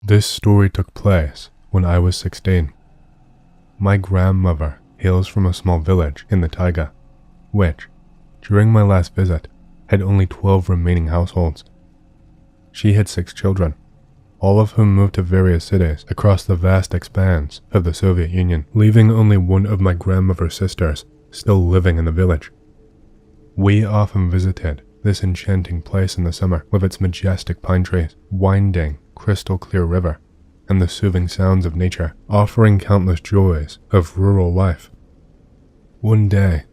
This story took place when I was 16. My grandmother hails from a small village in the taiga, which, during my last visit, had only 12 remaining households. She had 6 children, all of whom moved to various cities across the vast expanse of the Soviet Union, leaving only one of my grandmother's sisters still living in the village. We often visited this enchanting place in the summer with its majestic pine trees, winding, crystal clear river, and the soothing sounds of nature, offering countless joys of rural life. One day,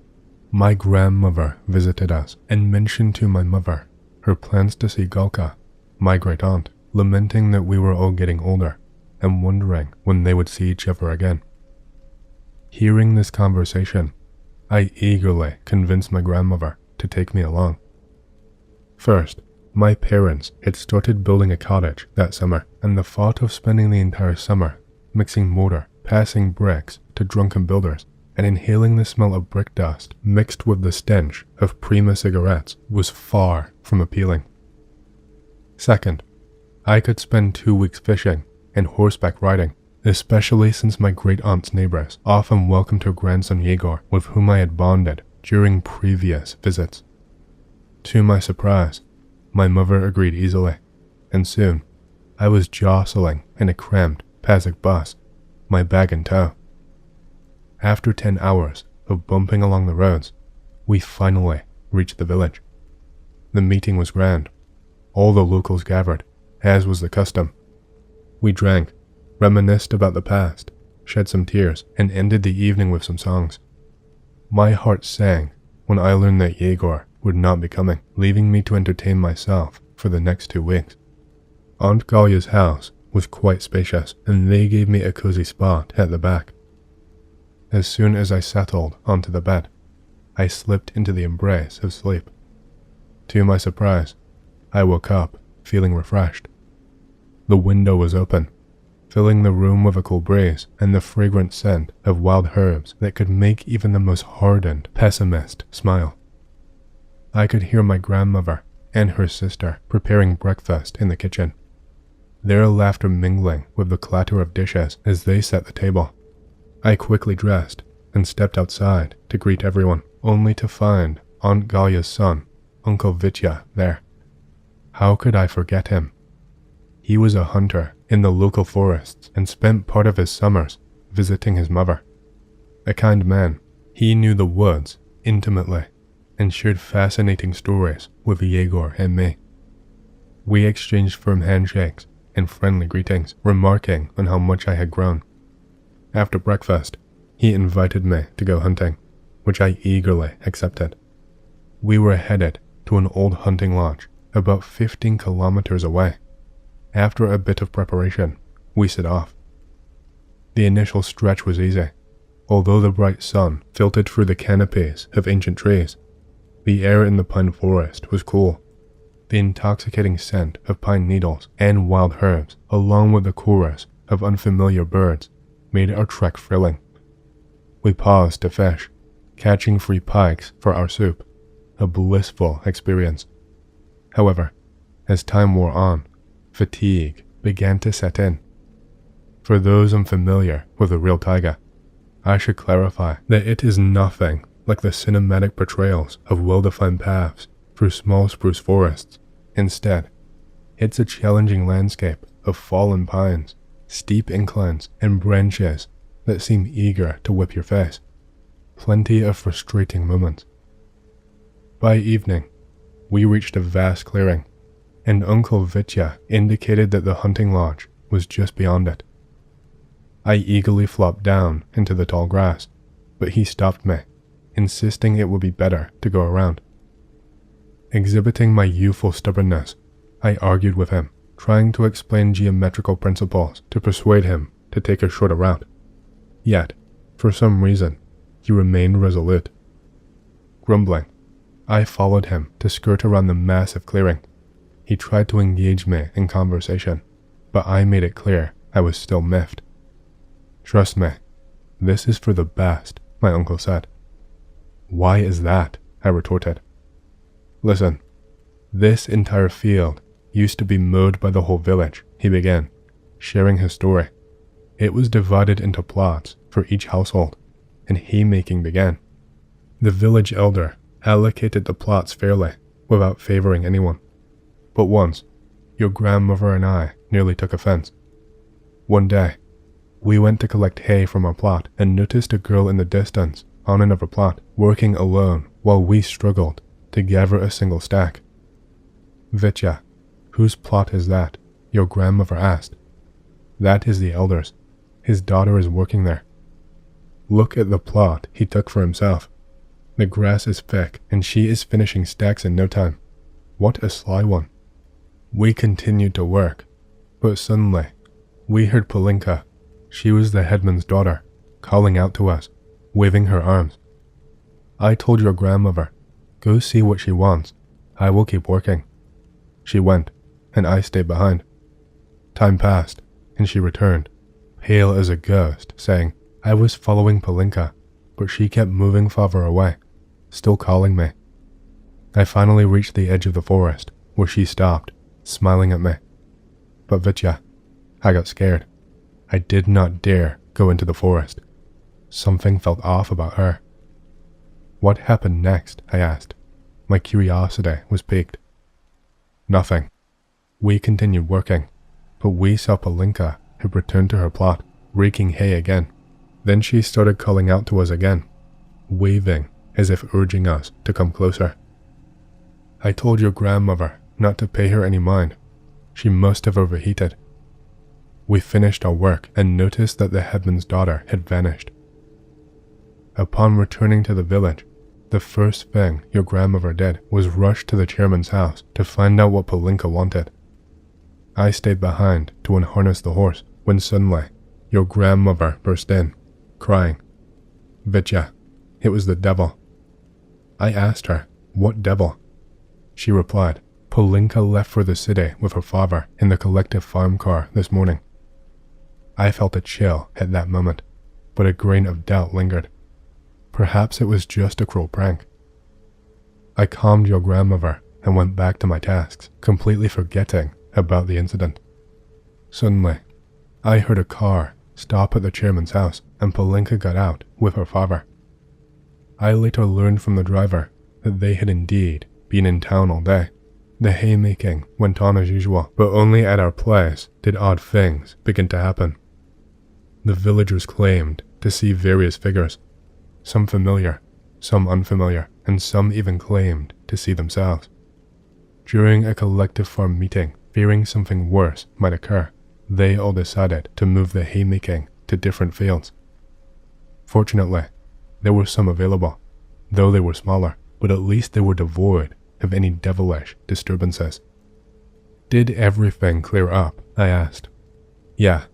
my grandmother visited us and mentioned to my mother her plans to see Galka, my great aunt, lamenting that we were all getting older and wondering when they would see each other again. Hearing this conversation, I eagerly convinced my grandmother to take me along. First, my parents had started building a cottage that summer, and the thought of spending the entire summer mixing mortar, passing bricks to drunken builders, and inhaling the smell of brick dust mixed with the stench of Prima cigarettes was far from appealing. Second, I could spend 2 weeks fishing and horseback riding, especially since my great-aunt's neighbors often welcomed her grandson Yegor, with whom I had bonded during previous visits. To my surprise, my mother agreed easily, and soon I was jostling in a cramped Pazik bus, my bag in tow. After 10 hours of bumping along the roads, we finally reached the village. The meeting was grand. All the locals gathered, as was the custom. We drank, reminisced about the past, shed some tears, and ended the evening with some songs. My heart sang when I learned that Yegor would not be coming, leaving me to entertain myself for the next 2 weeks. Aunt Galya's house was quite spacious, and they gave me a cozy spot at the back. As soon as I settled onto the bed, I slipped into the embrace of sleep. To my surprise, I woke up feeling refreshed. The window was open, filling the room with a cool breeze and the fragrant scent of wild herbs that could make even the most hardened pessimist smile. I could hear my grandmother and her sister preparing breakfast in the kitchen, their laughter mingling with the clatter of dishes as they set the table. I quickly dressed and stepped outside to greet everyone, only to find Aunt Galya's son, Uncle Vitya, there. How could I forget him? He was a hunter in the local forests and spent part of his summers visiting his mother. A kind man, he knew the woods intimately and shared fascinating stories with Yegor and me. We exchanged firm handshakes and friendly greetings, remarking on how much I had grown. After breakfast, he invited me to go hunting, which I eagerly accepted. We were headed to an old hunting lodge about 15 kilometers away. After a bit of preparation, we set off. The initial stretch was easy. Although the bright sun filtered through the canopies of ancient trees, the air in the pine forest was cool. The intoxicating scent of pine needles and wild herbs, along with the chorus of unfamiliar birds, made our trek thrilling. We paused to fish, catching free pikes for our soup, a blissful experience. However, as time wore on, fatigue began to set in. For those unfamiliar with the real taiga, I should clarify that it is nothing like the cinematic portrayals of well-defined paths through small spruce forests. Instead, it's a challenging landscape of fallen pines, steep inclines, and branches that seem eager to whip your face. Plenty of frustrating moments. By evening, we reached a vast clearing, and Uncle Vitya indicated that the hunting lodge was just beyond it. I eagerly flopped down into the tall grass, but he stopped me, insisting it would be better to go around. Exhibiting my youthful stubbornness, I argued with him, trying to explain geometrical principles to persuade him to take a shorter route. Yet, for some reason, he remained resolute. Grumbling, I followed him to skirt around the massive clearing. He tried to engage me in conversation, but I made it clear I was still miffed. "Trust me, this is for the best," my uncle said. "Why is that?" I retorted. "Listen, this entire field used to be mowed by the whole village," he began, sharing his story. It was divided into plots for each household, and haymaking began. The village elder allocated the plots fairly, without favoring anyone. But once, your grandmother and I nearly took offense. One day, we went to collect hay from our plot and noticed a girl in the distance on another plot, working alone while we struggled to gather a single stack. "Vitya, whose plot is that?" your grandmother asked. "That is the elder's. His daughter is working there. Look at the plot he took for himself. The grass is thick and she is finishing stacks in no time. What a sly one." We continued to work, but suddenly, we heard Polinka, she was the headman's daughter, calling out to us, waving her arms. I told your grandmother, "Go see what she wants. I will keep working." She went, and I stayed behind. Time passed, and she returned, pale as a ghost, saying, "I was following Polinka, but she kept moving farther away, still calling me." I finally reached the edge of the forest, where she stopped, smiling at me. But Vitya, I got scared. I did not dare go into the forest. Something felt off about her. What happened next? I asked. My curiosity was piqued. Nothing. We continued working, but we saw Polinka had returned to her plot, raking hay again. Then she started calling out to us again, waving as if urging us to come closer. I told your grandmother not to pay her any mind. She must have overheated. We finished our work and noticed that the headman's daughter had vanished. Upon returning to the village, the first thing your grandmother did was rush to the chairman's house to find out what Polinka wanted. I stayed behind to unharness the horse when suddenly your grandmother burst in, crying, "Vitya, it was the devil." I asked her, "What devil?" She replied, "Polinka left for the city with her father in the collective farm car this morning." I felt a chill at that moment, but a grain of doubt lingered. Perhaps it was just a cruel prank. I calmed your grandmother and went back to my tasks, completely forgetting about the incident. Suddenly, I heard a car stop at the chairman's house and Polinka got out with her father. I later learned from the driver that they had indeed been in town all day. The haymaking went on as usual, but only at our place did odd things begin to happen. The villagers claimed to see various figures, some familiar, some unfamiliar, and some even claimed to see themselves. During a collective farm meeting, fearing something worse might occur, they all decided to move the haymaking to different fields. Fortunately, there were some available, though they were smaller, but at least they were devoid of any devilish disturbances. Did everything clear up? I asked. Yeah.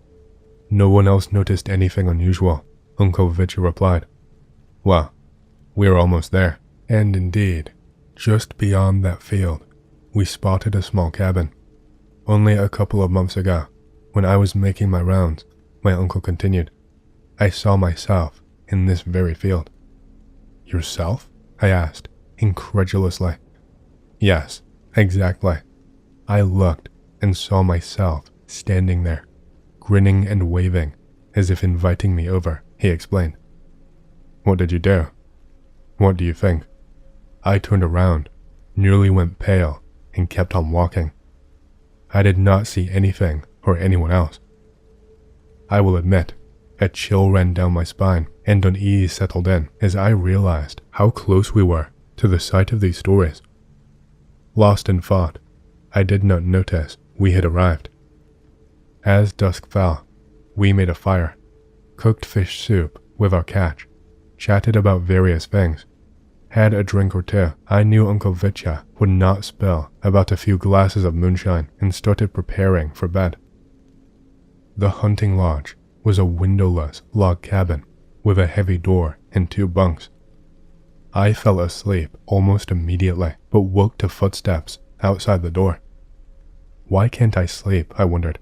No one else noticed anything unusual, Uncle Vitya replied. Well, we're almost there. And indeed, just beyond that field, we spotted a small cabin. Only a couple of months ago, when I was making my rounds, my uncle continued, I saw myself in this very field. Yourself? I asked, incredulously. Yes, exactly. I looked and saw myself standing there, grinning and waving as if inviting me over, he explained. What did you do? What do you think? I turned around, nearly went pale, and kept on walking. I did not see anything or anyone else. I will admit, a chill ran down my spine and unease settled in as I realized how close we were to the site of these stories. Lost in thought, I did not notice we had arrived. As dusk fell, we made a fire, cooked fish soup with our catch, chatted about various things, had a drink or two. I knew Uncle Vitya would not spill about a few glasses of moonshine and started preparing for bed. The hunting lodge was a windowless log cabin with a heavy door and 2 bunks. I fell asleep almost immediately, but woke to footsteps outside the door. Why can't I sleep, I wondered.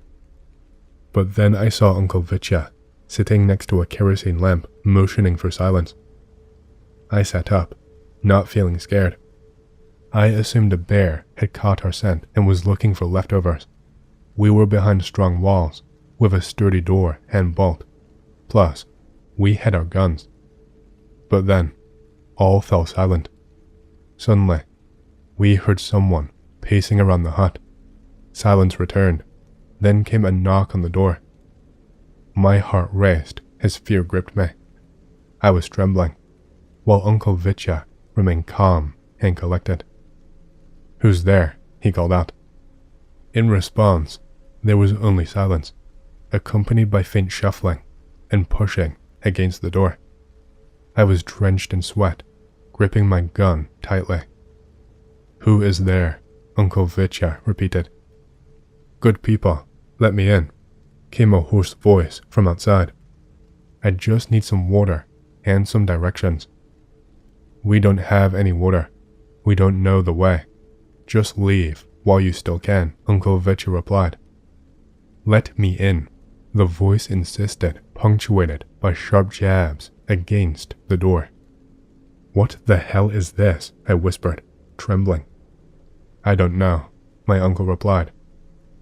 But then I saw Uncle Vitya sitting next to a kerosene lamp, motioning for silence. I sat up, not feeling scared. I assumed a bear had caught our scent and was looking for leftovers. We were behind strong walls, with a sturdy door and bolt. Plus, we had our guns. But then, all fell silent. Suddenly, we heard someone pacing around the hut. Silence returned. Then came a knock on the door. My heart raced as fear gripped me. I was trembling, while Uncle Vitya remained calm and collected. "Who's there?" he called out. In response, there was only silence, accompanied by faint shuffling and pushing against the door. I was drenched in sweat, gripping my gun tightly. "Who is there?" Uncle Vitya repeated. "Good people, let me in," came a hoarse voice from outside. "I just need some water and some directions." "We don't have any water. We don't know the way. Just leave while you still can," Uncle Vitya replied. "Let me in," the voice insisted, punctuated by sharp jabs against the door. "What the hell is this?" I whispered, trembling. "I don't know," my uncle replied,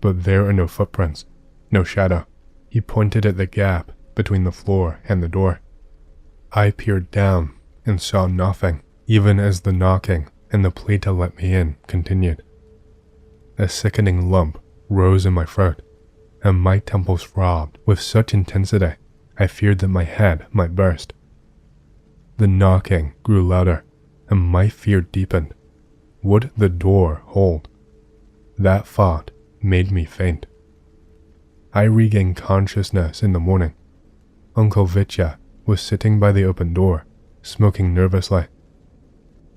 "but there are no footprints, no shadow." He pointed at the gap between the floor and the door. I peered down and saw nothing, even as the knocking and the plea to let me in continued. A sickening lump rose in my throat, and my temples throbbed with such intensity I feared that my head might burst. The knocking grew louder, and my fear deepened. Would the door hold? That thought made me faint. I regained consciousness in the morning. Uncle Vitya was sitting by the open door, smoking nervously.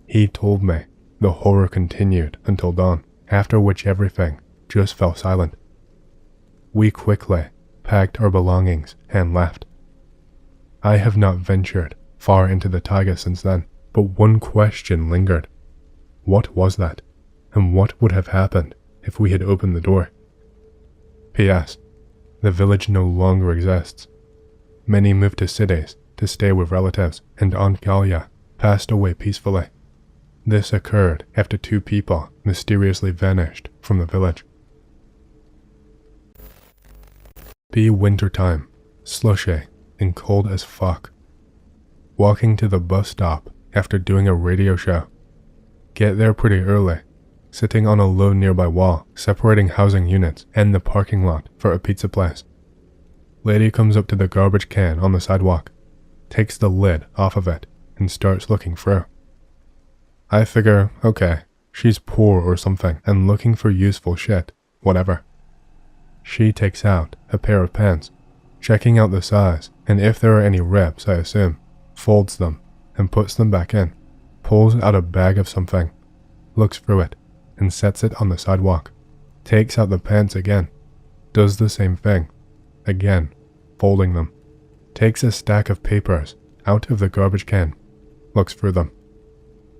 He told me the horror continued until dawn, after which everything just fell silent. We quickly packed our belongings and left. I have not ventured far into the taiga since then, but one question lingered. What was that, and what would have happened if we had opened the door? P.S. The village no longer exists. Many moved to cities to stay with relatives, and Aunt Galya passed away peacefully. This occurred after 2 people mysteriously vanished from the village. Be wintertime, slushy, and cold as fuck. Walking to the bus stop after doing a radio show. Get there pretty early, sitting on a low nearby wall separating housing units and the parking lot for a pizza place. Lady comes up to the garbage can on the sidewalk, takes the lid off of it, and starts looking through. I figure, okay, she's poor or something and looking for useful shit, whatever. She takes out a pair of pants, checking out the size, and if there are any rips, I assume, folds them and puts them back in, pulls out a bag of something, looks through it, and sets it on the sidewalk, takes out the pants again, does the same thing, again, folding them, takes a stack of papers out of the garbage can, looks through them,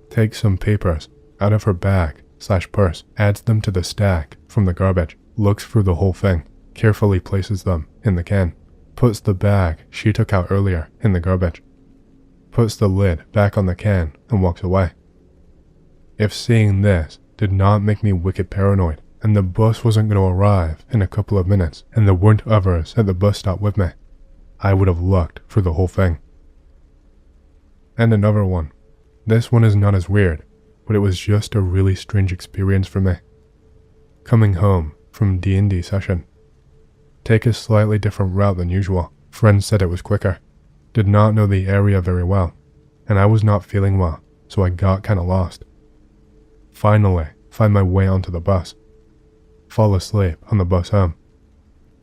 takes some papers out of her bag/purse, adds them to the stack from the garbage, looks through the whole thing, carefully places them in the can, puts the bag she took out earlier in the garbage, puts the lid back on the can and walks away. If seeing this did not make me wicked paranoid, and the bus wasn't going to arrive in a couple of minutes, and there weren't others at the bus stop with me, I would have looked for the whole thing. And another one. This one is not as weird, but it was just a really strange experience for me. Coming home from D&D session. Take a slightly different route than usual. Friends said it was quicker. Did not know the area very well, and I was not feeling well, so I got kinda lost. Finally, find my way onto the bus. Fall asleep on the bus home.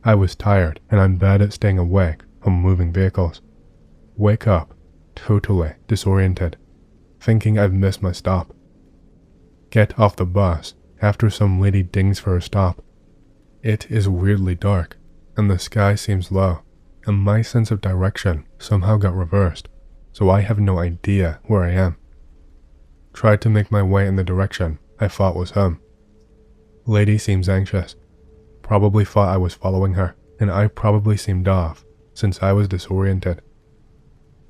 I was tired, and I'm bad at staying awake on moving vehicles. Wake up, totally disoriented, thinking I've missed my stop. Get off the bus after some lady dings for a stop. It is weirdly dark, and the sky seems low, and my sense of direction somehow got reversed, so I have no idea where I am. Tried to make my way in the direction I thought was home. Lady seems anxious, probably thought I was following her, and I probably seemed off since I was disoriented.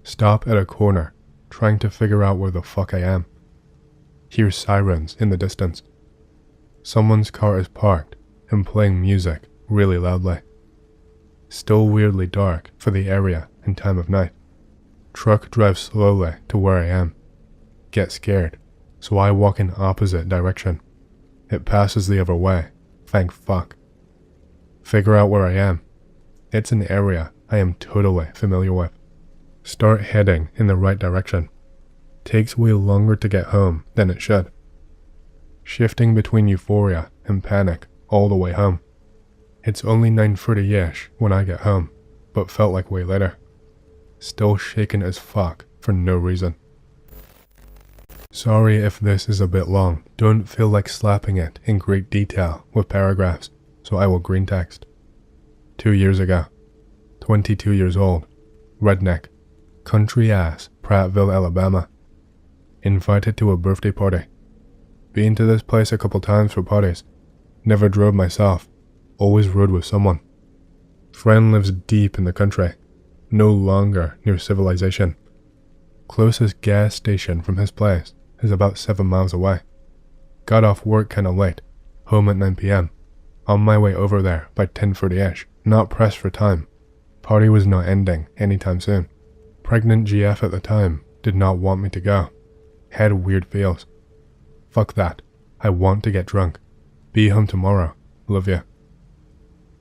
Stop at a corner, trying to figure out where the fuck I am. Hear sirens in the distance. Someone's car is parked and playing music really loudly. Still weirdly dark for the area and time of night. Truck drives slowly to where I am. Get scared, so I walk in opposite direction. It passes the other way, thank fuck. Figure out where I am. It's an area I am totally familiar with. Start heading in the right direction. Takes way longer to get home than it should. Shifting between euphoria and panic all the way home. It's only 9:30-ish when I get home, but felt like way later. Still shaken as fuck for no reason. Sorry if this is a bit long. Don't feel like slapping it in great detail with paragraphs, so I will green text. 2 years ago. 22 years old. Redneck. Country ass, Prattville, Alabama. Invited to a birthday party. Been to this place a couple times for parties. Never drove myself. Always rode with someone. Friend lives deep in the country. No longer near civilization. Closest gas station from his place is about 7 miles away. Got off work kinda late. Home at 9 p.m. On my way over there by 10:30-ish. Not pressed for time. Party was not ending anytime soon. Pregnant GF at the time did not want me to go. Had weird feels. Fuck that. I want to get drunk. Be home tomorrow. Love ya.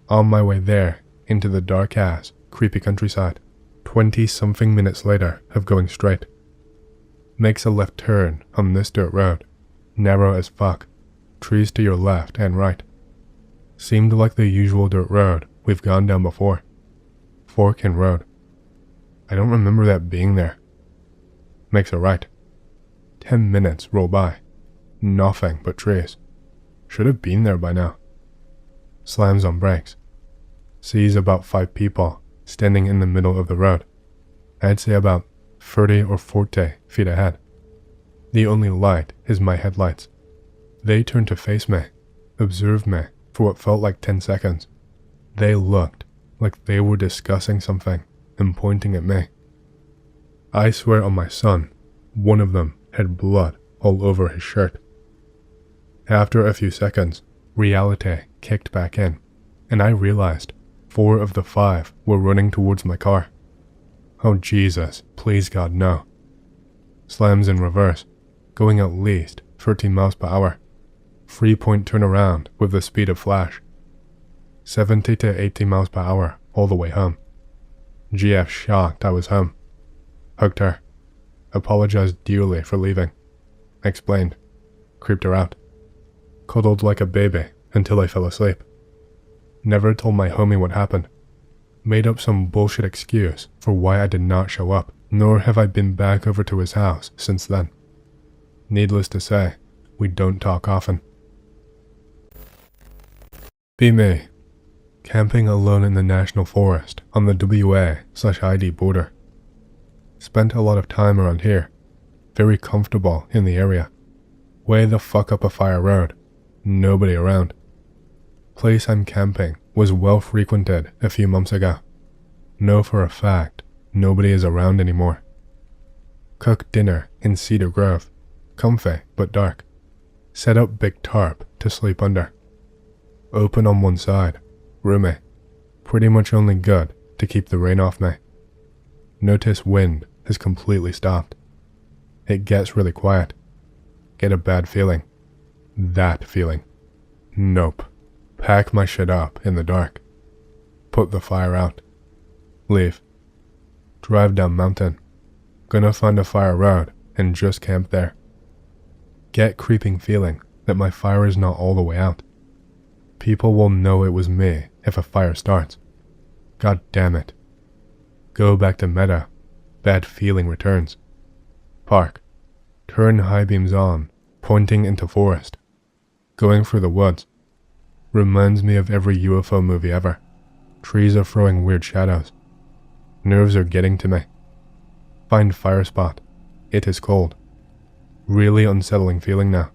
On my way there, into the dark ass, creepy countryside. 20-something minutes later of going straight. Makes a left turn on this dirt road. Narrow as fuck. Trees to your left and right. Seemed like the usual dirt road we've gone down before. Fork in road. I don't remember that being there. Makes a right. 10 minutes roll by. Nothing but trees. Should have been there by now. Slams on brakes. Sees about 5 people standing in the middle of the road. I'd say about 30 or 40 feet ahead. The only light is my headlights. They turned to face me, observed me for what felt like 10 seconds. They looked like they were discussing something and pointing at me. I swear on my son, one of them had blood all over his shirt. After a few seconds, reality kicked back in, and I realized 4 of the 5 were running towards my car. Oh Jesus, please God no. Slams in reverse, going at least 13 miles per hour. 3-point turnaround with the speed of flash. 70 to 80 miles per hour all the way home. GF shocked I was home. Hugged her. Apologized dearly for leaving. Explained. Creeped her out. Cuddled like a baby until I fell asleep. Never told my homie what happened. Made up some bullshit excuse for why I did not show up, nor have I been back over to his house since then. Needless to say, we don't talk often. Be me. Camping alone in the national forest on the WA/ID border. Spent a lot of time around here. Very comfortable in the area. Way the fuck up a fire road. Nobody around. Place I'm camping was well frequented a few months ago. Know for a fact nobody is around anymore. Cook dinner in Cedar Grove. Comfy but dark. Set up big tarp to sleep under. Open on one side. Roomy. Pretty much only good to keep the rain off me. Notice wind has completely stopped. It gets really quiet. Get a bad feeling. That feeling. Nope. Pack my shit up in the dark. Put the fire out. Leave. Drive down mountain. Gonna find a fire road and just camp there. Get creeping feeling that my fire is not all the way out. People will know it was me if a fire starts. God damn it. Go back to meadow. Bad feeling returns. Park. Turn high beams on, pointing into forest. Going through the woods. Reminds me of every UFO movie ever. Trees are throwing weird shadows. Nerves are getting to me. Find fire spot. It is cold. Really unsettling feeling now.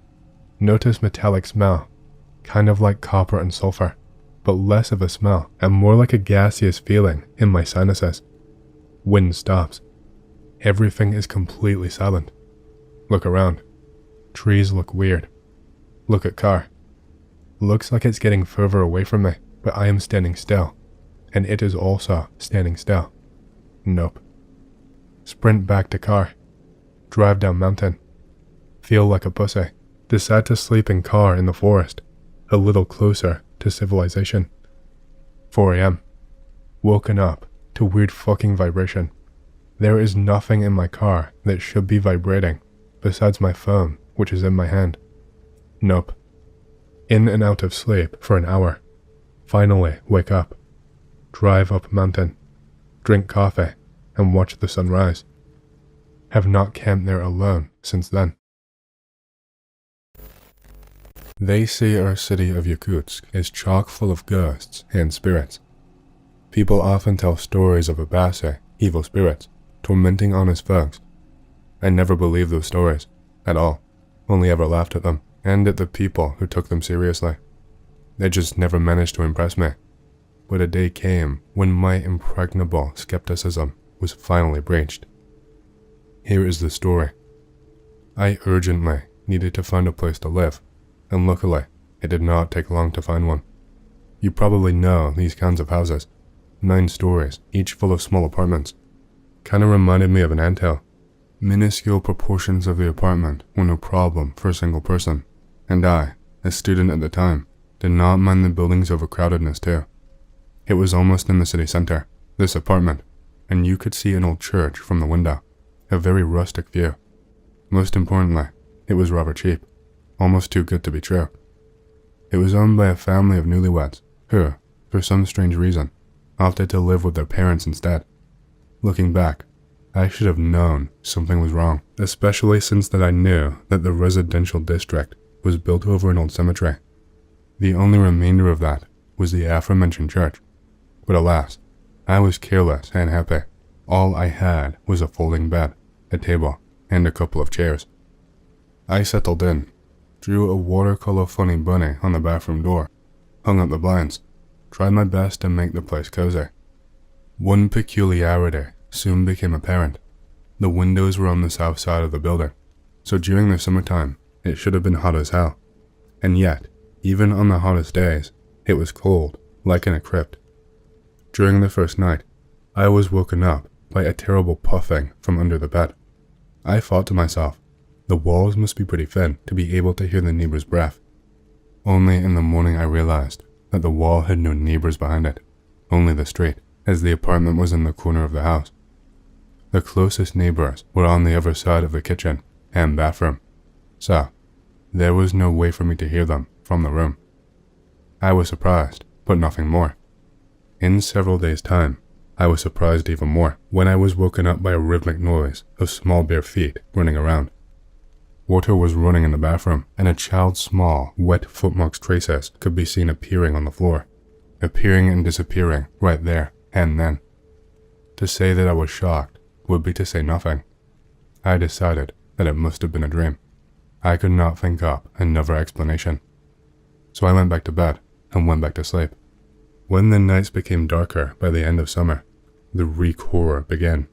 Notice metallic smell. Kind of like copper and sulfur, but less of a smell and more like a gaseous feeling in my sinuses. Wind stops. Everything is completely silent. Look around. Trees look weird. Look at car. Looks like it's getting further away from me, but I am standing still. and it is also standing still. Nope. Sprint back to car. Drive down mountain. Feel like a pussy. Decide to sleep in car in the forest, a little closer to civilization. 4 a.m. Woken up to weird fucking vibration. There is nothing in my car that should be vibrating besides my phone, which is in my hand. Nope. In and out of sleep for an hour. Finally wake up. Drive up mountain. Drink coffee and watch the sunrise. Have not camped there alone since then. They say our city of Yakutsk is chock full of ghosts and spirits. People often tell stories of Abase, evil spirits, tormenting honest folks. I never believed those stories, at all, only ever laughed at them, and at the people who took them seriously. They just never managed to impress me. But a day came when my impregnable skepticism was finally breached. Here is the story. I urgently needed to find a place to live, and luckily, it did not take long to find one. You probably know these kinds of houses. 9 stories, each full of small apartments. Kinda reminded me of an anthill. Minuscule proportions of the apartment were no problem for a single person, and I, a student at the time, did not mind the building's overcrowdedness too. It was almost in the city center, this apartment, and you could see an old church from the window, a very rustic view. Most importantly, it was rather cheap, almost too good to be true. It was owned by a family of newlyweds who, for some strange reason, opted to live with their parents instead. Looking back, I should have known something was wrong, especially since that I knew that the residential district was built over an old cemetery. The only remainder of that was the aforementioned church. But alas, I was careless and happy. All I had was a folding bed, a table, and a couple of chairs. I settled in, drew a watercolor funny bunny on the bathroom door, hung up the blinds, tried my best to make the place cozy. One peculiarity soon became apparent. The windows were on the south side of the building, so during the summertime, it should have been hot as hell. And yet, even on the hottest days, it was cold, like in a crypt. During the first night, I was woken up by a terrible puffing from under the bed. I thought to myself, the walls must be pretty thin to be able to hear the neighbor's breath. Only in the morning I realized that the wall had no neighbors behind it, only the street, as the apartment was in the corner of the house. The closest neighbors were on the other side of the kitchen and bathroom, so there was no way for me to hear them from the room. I was surprised, but nothing more. In several days' time, I was surprised even more when I was woken up by a rhythmic noise of small bare feet running around. Water was running in the bathroom, and a child's small, wet footmarks traces could be seen appearing on the floor, appearing and disappearing right there and then. To say that I was shocked would be to say nothing. I decided that it must have been a dream. I could not think up another explanation. So I went back to bed and went back to sleep. When the nights became darker by the end of summer, the reek horror began.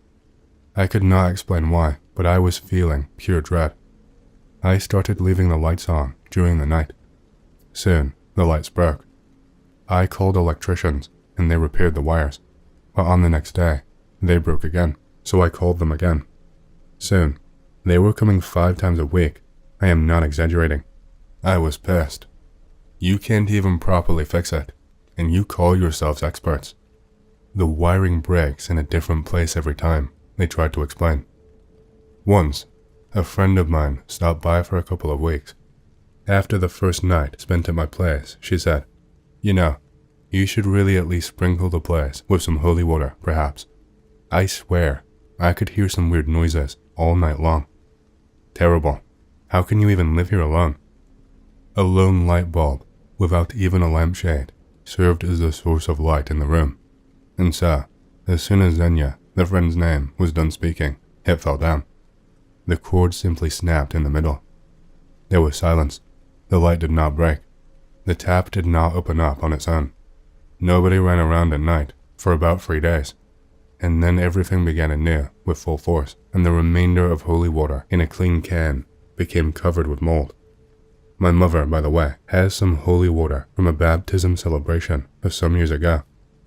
I could not explain why, but I was feeling pure dread. I started leaving the lights on during the night. Soon, the lights broke. I called electricians, and they repaired the wires, but on the next day, they broke again, so I called them again. Soon, they were coming 5 times a week. I am not exaggerating. I was pissed. You can't even properly fix it, and you call yourselves experts. The wiring breaks in a different place every time, they tried to explain. Once, a friend of mine stopped by for a couple of weeks. After the first night spent at my place, she said, "You know, you should really at least sprinkle the place with some holy water, perhaps." I swear, I could hear some weird noises all night long. Terrible. How can you even live here alone? A lone light bulb, without even a lampshade, served as the source of light in the room. And so, as soon as Zenya, the friend's name, was done speaking, it fell down. The cord simply snapped in the middle. There was silence. The light did not break. The tap did not open up on its own. Nobody ran around at night for about 3 days. And then everything began anew with full force, and the remainder of holy water in a clean can became covered with mold. My mother, by the way, has some holy water from a baptism celebration of some years ago.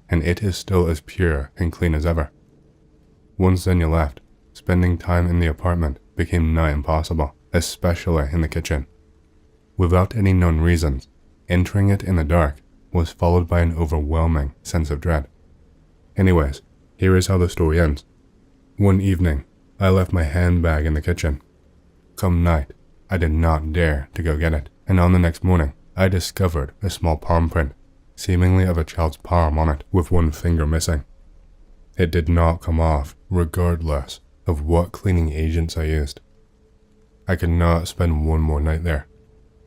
and it is still as pure and clean as ever. Once Xenia left, spending time in the apartment became nigh impossible, especially in the kitchen. Without any known reasons, entering it in the dark was followed by an overwhelming sense of dread. Anyways, here is how the story ends. One evening, I left my handbag in the kitchen. Come night, I did not dare to go get it, and on the next morning, I discovered a small palm print, seemingly of a child's palm on it, with one finger missing. It did not come off, regardless of what cleaning agents I used. I could not spend one more night there.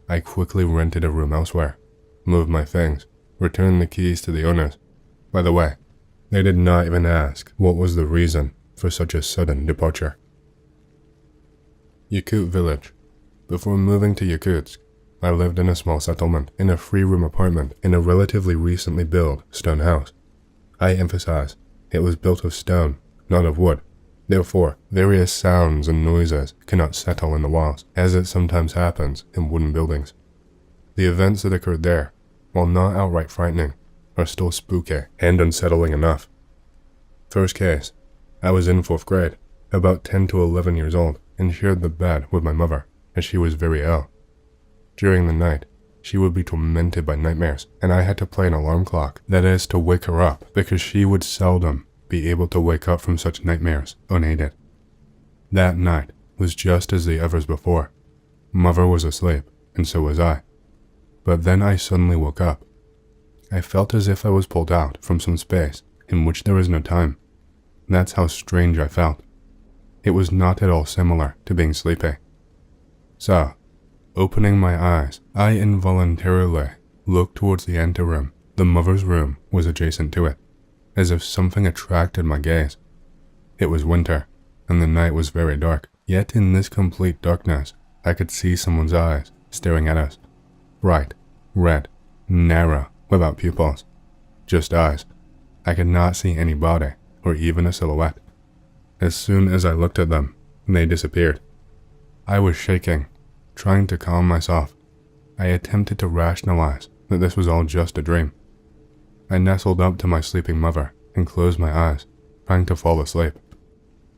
I quickly rented a room elsewhere, moved my things, returned the keys to the owners. By the way, they did not even ask what was the reason for such a sudden departure. Yakutsk village. Before moving to Yakutsk, I lived in a small settlement in a 3-room apartment in a relatively recently built stone house. I emphasize, it was built of stone, not of wood. Therefore, various sounds and noises cannot settle in the walls, as it sometimes happens in wooden buildings. The events that occurred there, while not outright frightening, are still spooky and unsettling enough. First case, I was in 4th grade, about 10 to 11 years old, and shared the bed with my mother, as she was very ill. During the night, she would be tormented by nightmares, and I had to play an alarm clock, that is, to wake her up, because she would seldom be able to wake up from such nightmares unaided. That night was just as the others before. Mother was asleep, and so was I. But then I suddenly woke up. I felt as if I was pulled out from some space in which there was no time. That's how strange I felt. It was not at all similar to being sleepy. So, opening my eyes, I involuntarily looked towards the anteroom. The mother's room was adjacent to it, as if something attracted my gaze. It was winter, and the night was very dark, yet in this complete darkness, I could see someone's eyes staring at us. Bright, red, narrow, without pupils. Just eyes. I could not see any body, or even a silhouette. As soon as I looked at them, they disappeared. I was shaking, trying to calm myself. I attempted to rationalize that this was all just a dream. I nestled up to my sleeping mother and closed my eyes, trying to fall asleep.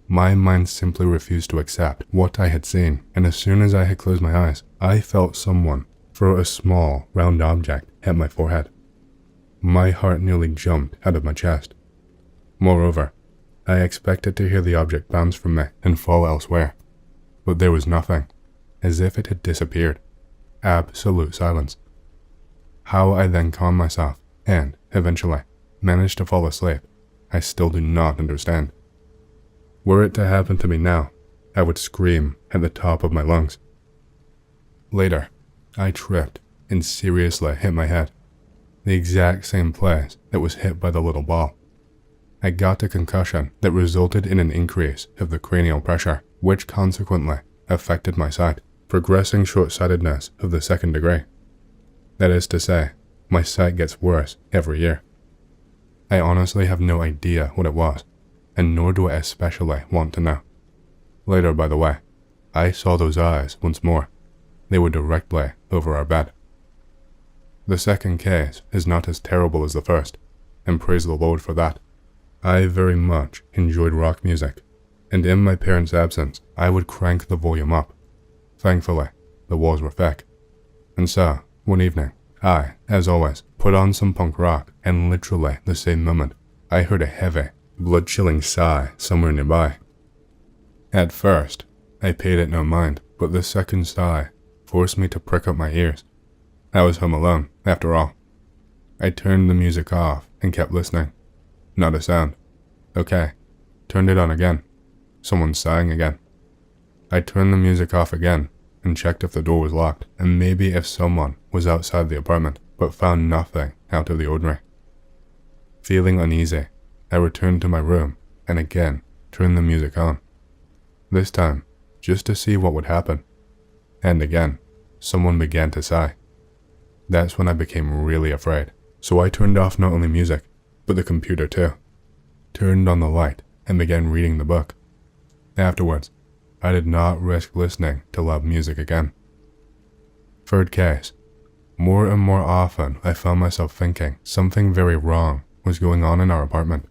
My mind simply refused to accept what I had seen, and as soon as I had closed my eyes, I felt someone throw a small, round object at my forehead. My heart nearly jumped out of my chest. Moreover, I expected to hear the object bounce from me and fall elsewhere, but there was nothing, as if it had disappeared. Absolute silence. How I then calmed myself and, eventually, managed to fall asleep, I still do not understand. Were it to happen to me now, I would scream at the top of my lungs. Later, I tripped and seriously hit my head, the exact same place that was hit by the little ball. I got a concussion that resulted in an increase of the cranial pressure, which consequently affected my sight, progressing short-sightedness of the 2nd degree. That is to say, my sight gets worse every year. I honestly have no idea what it was, and nor do I especially want to know. Later, by the way, I saw those eyes once more. They were directly over our bed. The second case is not as terrible as the first, and praise the Lord for that. I very much enjoyed rock music, and in my parents' absence, I would crank the volume up. Thankfully, the walls were thick. And so, one evening, I, as always, put on some punk rock, and literally the same moment, I heard a heavy, blood-chilling sigh somewhere nearby. At first, I paid it no mind, but the second sigh forced me to prick up my ears. I was home alone, after all. I turned the music off and kept listening. Not a sound. Okay. Turned it on again. Someone sighing again. I turned the music off again and checked if the door was locked and maybe if someone was outside the apartment, but found nothing out of the ordinary. Feeling uneasy, I returned to my room and again turned the music on. This time, just to see what would happen. And again, someone began to sigh. That's when I became really afraid, so I turned off not only music, but the computer too. Turned on the light and began reading the book. Afterwards, I did not risk listening to loud music again. Third case. More and more often I found myself thinking something very wrong was going on in our apartment.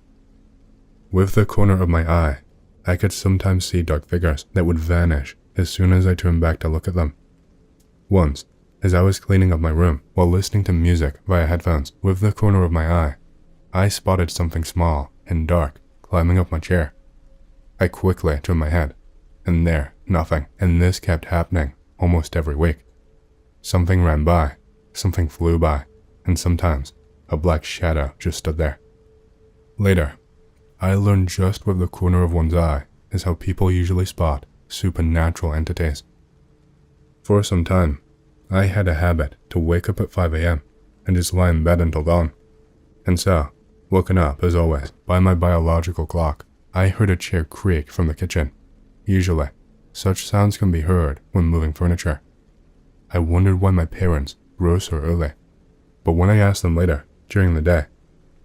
With the corner of my eye, I could sometimes see dark figures that would vanish as soon as I turned back to look at them. Once, as I was cleaning up my room while listening to music via headphones with the corner of my eye, I spotted something small and dark climbing up my chair. I quickly turned my head, and there, nothing, and this kept happening almost every week. Something ran by, something flew by, and sometimes a black shadow just stood there. Later, I learned just with the corner of one's eye is how people usually spot supernatural entities. For some time, I had a habit to wake up at 5 a.m. and just lie in bed until dawn. And so, woken up, as always, by my biological clock, I heard a chair creak from the kitchen. Usually, such sounds can be heard when moving furniture. I wondered why my parents rose so early, but when I asked them later, during the day,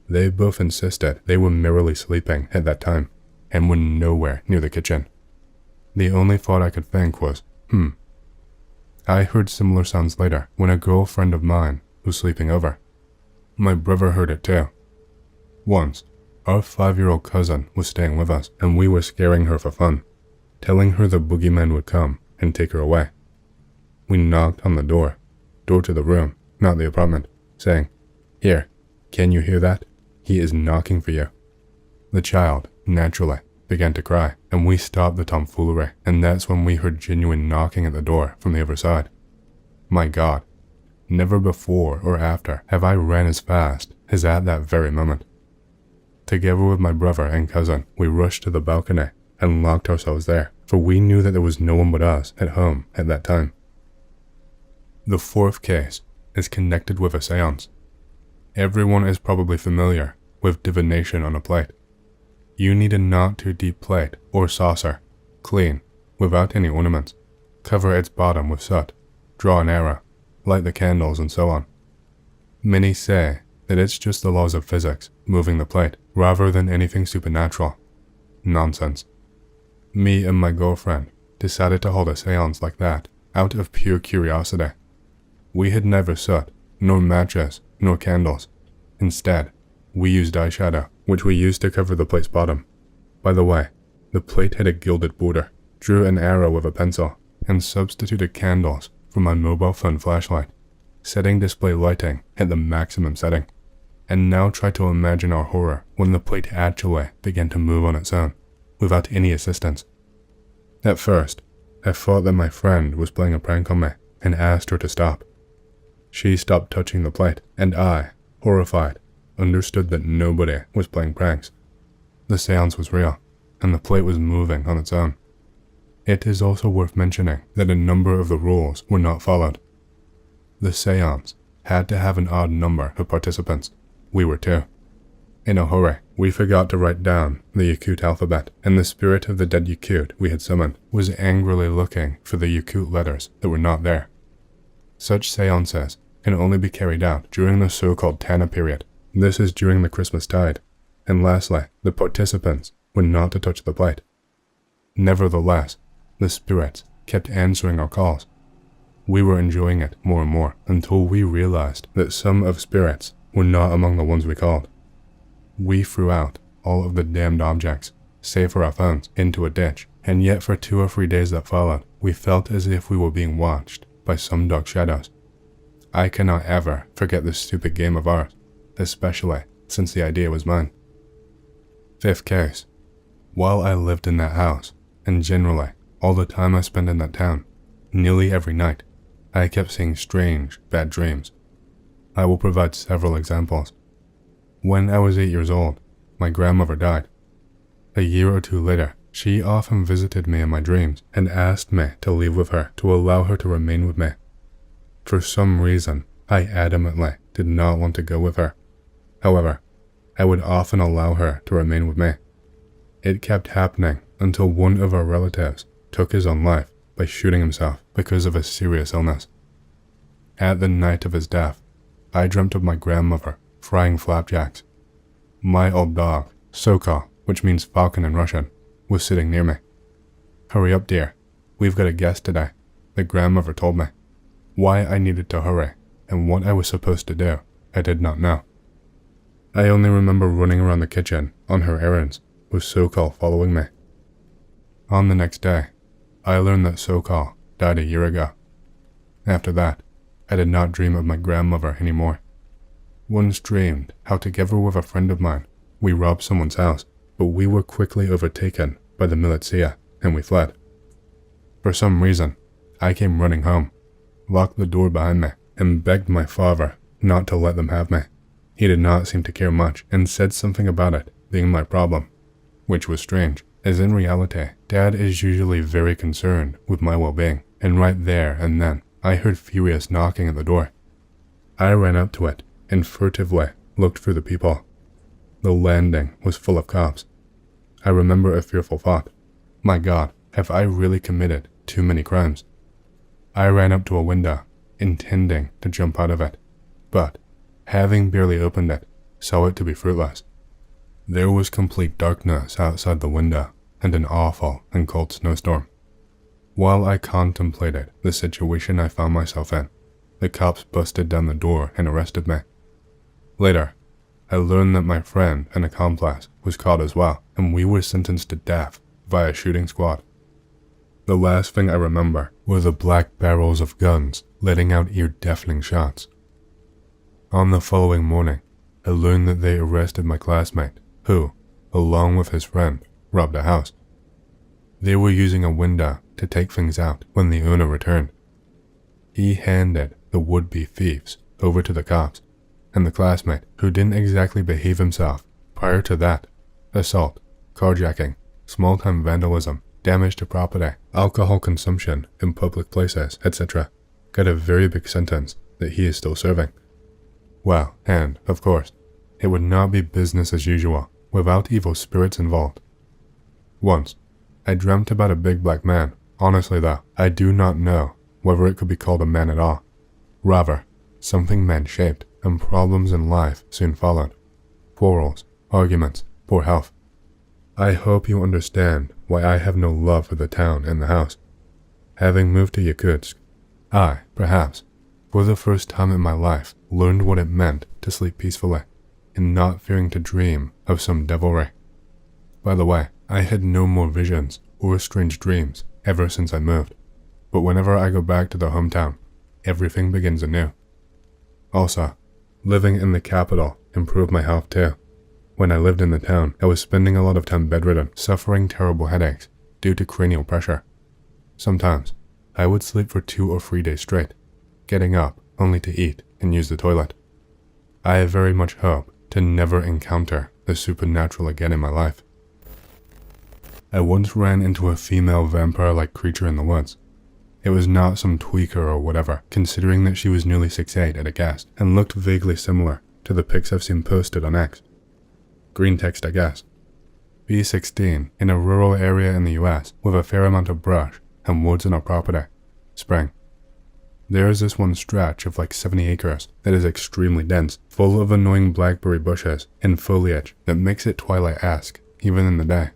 they both insisted they were merely sleeping at that time and were nowhere near the kitchen. The only thought I could think was, I heard similar sounds later when a girlfriend of mine was sleeping over. My brother heard it too. Once, our 5-year-old cousin was staying with us and we were scaring her for fun, telling her the boogeyman would come and take her away. We knocked on the door to the room, not the apartment, saying, "Here, can you hear that? He is knocking for you." The child, naturally, began to cry, and we stopped the tomfoolery, and that's when we heard genuine knocking at the door from the other side. My God, never before or after have I ran as fast as at that very moment. Together with my brother and cousin, we rushed to the balcony and locked ourselves there, for we knew that there was no one but us at home at that time. The fourth case is connected with a seance. Everyone is probably familiar with divination on a plate. You need a not too deep plate or saucer, clean, without any ornaments. Cover its bottom with soot, draw an arrow, light the candles, and so on. Many say that it's just the laws of physics moving the plate rather than anything supernatural. Nonsense. Me and my girlfriend decided to hold a seance like that out of pure curiosity. We had neither soot, nor matches, nor candles. Instead, we used eyeshadow, which we used to cover the plate's bottom. By the way, the plate had a gilded border, drew an arrow with a pencil, and substituted candles for my mobile phone flashlight, setting display lighting at the maximum setting. And now try to imagine our horror when the plate actually began to move on its own, without any assistance. At first, I thought that my friend was playing a prank on me and asked her to stop. She stopped touching the plate, and I, horrified, understood that nobody was playing pranks. The seance was real, and the plate was moving on its own. It is also worth mentioning that a number of the rules were not followed. The seance had to have an odd number of participants. We were 2. In a hurry, we forgot to write down the Yakut alphabet, and the spirit of the dead Yakut we had summoned was angrily looking for the Yakut letters that were not there. Such seances can only be carried out during the so-called Tana period. This is during the Christmas tide. And lastly, the participants were not to touch the plate. Nevertheless, the spirits kept answering our calls. We were enjoying it more and more until we realized that some of spirits were not among the ones we called. We threw out all of the damned objects, save for our phones, into a ditch, and yet for 2 or 3 days that followed, we felt as if we were being watched by some dark shadows. I cannot ever forget this stupid game of ours, especially since the idea was mine. Fifth case. While I lived in that house, and generally all the time I spent in that town, nearly every night, I kept seeing strange, bad dreams. I will provide several examples. When I was 8 years old, my grandmother died. A year or 2 later, she often visited me in my dreams and asked me to leave with her to allow her to remain with me. For some reason, I adamantly did not want to go with her. However, I would often allow her to remain with me. It kept happening until one of our relatives took his own life by shooting himself because of a serious illness. At the night of his death, I dreamt of my grandmother frying flapjacks. My old dog, Sokol, which means falcon in Russian, was sitting near me. "Hurry up, dear. We've got a guest today," the grandmother told me. Why I needed to hurry and what I was supposed to do, I did not know. I only remember running around the kitchen on her errands, with So-Call following me. On the next day, I learned that So-Call died a year ago. After that, I did not dream of my grandmother anymore. Once dreamed how together with a friend of mine, we robbed someone's house, but we were quickly overtaken by the militia and we fled. For some reason, I came running home, locked the door behind me, and begged my father not to let them have me. He did not seem to care much and said something about it being my problem, which was strange, as in reality, Dad is usually very concerned with my well-being, and right there and then, I heard furious knocking at the door. I ran up to it and furtively looked through the peephole. The landing was full of cops. I remember a fearful thought. My God, have I really committed too many crimes? I ran up to a window, intending to jump out of it, but, having barely opened it, saw it to be fruitless. There was complete darkness outside the window and an awful and cold snowstorm. While I contemplated the situation I found myself in, the cops busted down the door and arrested me. Later, I learned that my friend and accomplice was caught as well, and we were sentenced to death via shooting squad. The last thing I remember were the black barrels of guns letting out ear-deafening shots. On the following morning, I learned that they arrested my classmate, who, along with his friend, robbed a house. They were using a window to take things out when the owner returned. He handed the would-be thieves over to the cops, and the classmate, who didn't exactly behave himself prior to that, assault, carjacking, small-time vandalism, damage to property, alcohol consumption in public places, etc., got a very big sentence that he is still serving. Well, and, of course, it would not be business as usual without evil spirits involved. Once, I dreamt about a big black man. Honestly though, I do not know whether it could be called a man at all. Rather, something man-shaped, and problems in life soon followed. Quarrels, arguments, poor health. I hope you understand why I have no love for the town and the house. Having moved to Yakutsk, I, perhaps, for the first time in my life, learned what it meant to sleep peacefully, and not fearing to dream of some devilry. By the way, I had no more visions or strange dreams ever since I moved, but whenever I go back to the hometown, everything begins anew. Also, living in the capital improved my health too. When I lived in the town, I was spending a lot of time bedridden, suffering terrible headaches due to cranial pressure. Sometimes, I would sleep for 2 or 3 days straight, getting up only to eat and use the toilet. I very much hope to never encounter the supernatural again in my life. I once ran into a female vampire-like creature in the woods. It was not some tweaker or whatever, considering that she was nearly 6'8" at a guess and looked vaguely similar to the pics I've seen posted on X. Greentext, I guess. B16 in a rural area in the US with a fair amount of brush and woods on our property. Spring. There is this one stretch of like 70 acres that is extremely dense, full of annoying blackberry bushes and foliage that makes it twilight-esque even in the day.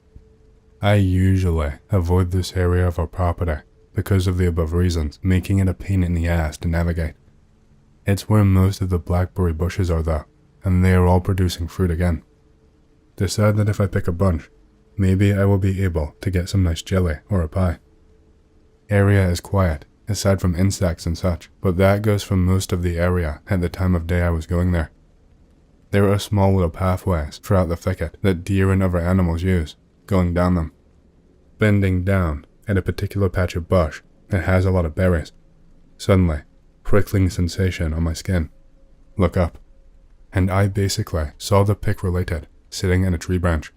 I usually avoid this area of our property because of the above reasons, making it a pain in the ass to navigate. It's where most of the blackberry bushes are though, and they are all producing fruit again. Decide that if I pick a bunch, maybe I will be able to get some nice jelly or a pie. Area is quiet, aside from insects and such, but that goes for most of the area at the time of day I was going there. There are small little pathways throughout the thicket that deer and other animals use, going down them. Bending down at a particular patch of bush that has a lot of berries. Suddenly, prickling sensation on my skin. Look up, and I basically saw the pic related, sitting in a tree branch.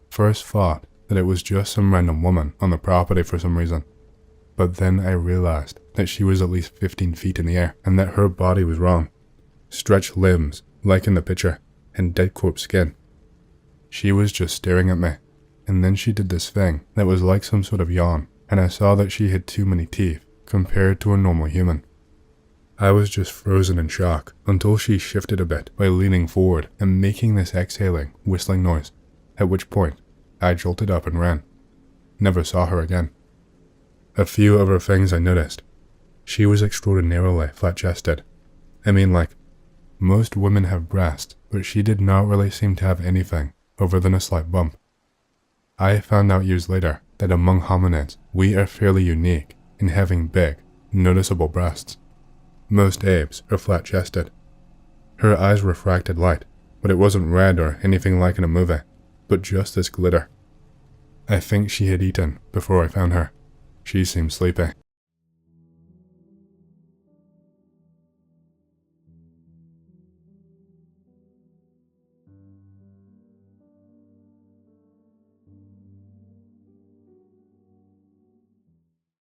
First thought that it was just some random woman on the property for some reason, but then I realized that she was at least 15 feet in the air and that her body was wrong. Stretched limbs, like in the picture, and dead corpse skin. She was just staring at me, and then she did this thing that was like some sort of yawn, and I saw that she had too many teeth compared to a normal human. I was just frozen in shock until she shifted a bit by leaning forward and making this exhaling, whistling noise, at which point I jolted up and ran. Never saw her again. A few other things I noticed. She was extraordinarily flat-chested. I mean like, Most women have breasts, but she did not really seem to have anything other than a slight bump. I found out years later that among hominids, we are fairly unique in having big, noticeable breasts. Most apes are flat-chested. Her eyes refracted light, but it wasn't red or anything like in a movie, but just this glitter. I think she had eaten before I found her. She seemed sleepy.